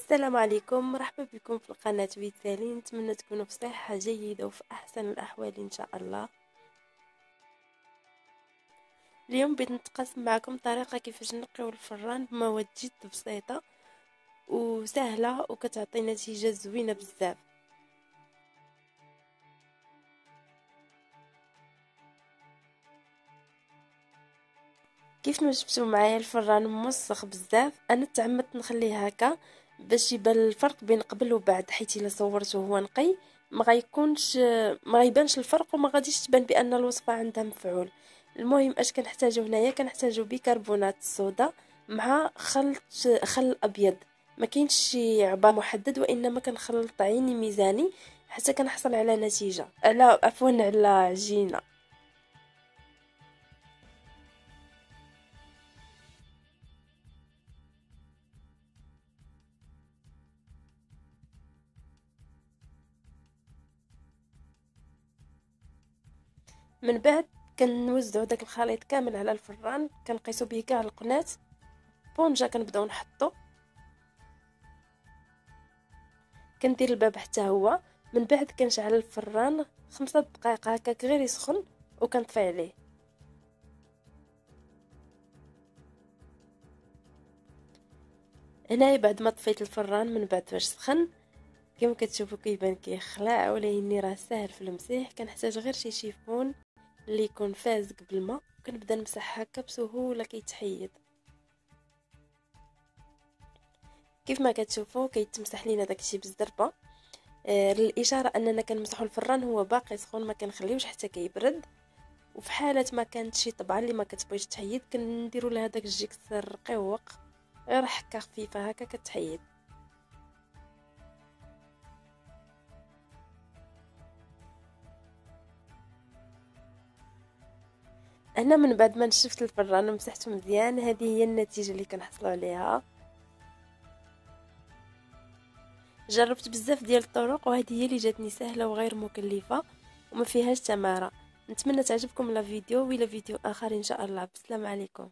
السلام عليكم، مرحبا بكم في القناة بالتالي. نتمنى تكونوا في صحة جيدة وفي أحسن الأحوال إن شاء الله. اليوم بدي نتقاسم معكم طريقة كيفاش نقيو الفران بمواد جد بسيطة وسهلة وكتعطي نتيجة زوينة بزاف. كيف ما شفتوا معايا الفران موسخ بزاف، انا تعمدت نخليه هكا باش يبان الفرق بين قبل وبعد، حيت الا صورته هو نقي ما غيبانش الفرق وما غاديش تبان بان الوصفه عندها مفعول. المهم اش كنحتاجو هنايا؟ كنحتاجو بيكربونات الصودا مع خل ابيض. ما كاينش شي عبار محدد، وانما كنخلط عيني ميزاني حتى كنحصل على نتيجه، لا عفوا على عجينه. من بعد كنوزعوا داك الخليط كامل على الفران، كنقيسوا به كاع القنات. بونجا كنبداو نحطو، كندير الباب حتى هو. من بعد كنشعل الفران 5 دقائق هكاك غير يسخن وكنطفي عليه. هنايا بعد ما طفيت الفران من بعد فاش سخن كما كتشوفوا كيبان كيخلع، ولكن راه ساهل في المسيح. كنحتاج غير شي شيفون اللي يكون فازق بالماء، كنبدا نمسح هكا بسهوله كيتحيد. كيف ما كتشوفوا كيتمسح لينا داكشي بالزربه. للاشاره اننا كنمسحوا الفران هو باقي سخون، ما كنخليوش حتى كيبرد. وفي حاله ما كانت شي طبعه اللي ما كتبغيش تحيد كنديروا لها داك الجيكس الرقيق، غير حكه خفيفه هكا كتحيد. انا من بعد ما نشفت الفران ومسحته مزيان، هذه هي النتيجه اللي كنحصلوا عليها. جربت بزاف ديال الطرق وهذه هي اللي جاتني سهله وغير مكلفه وما فيهاش تماره. نتمنى تعجبكم لا فيديو، والى فيديو اخر ان شاء الله. بسلام عليكم.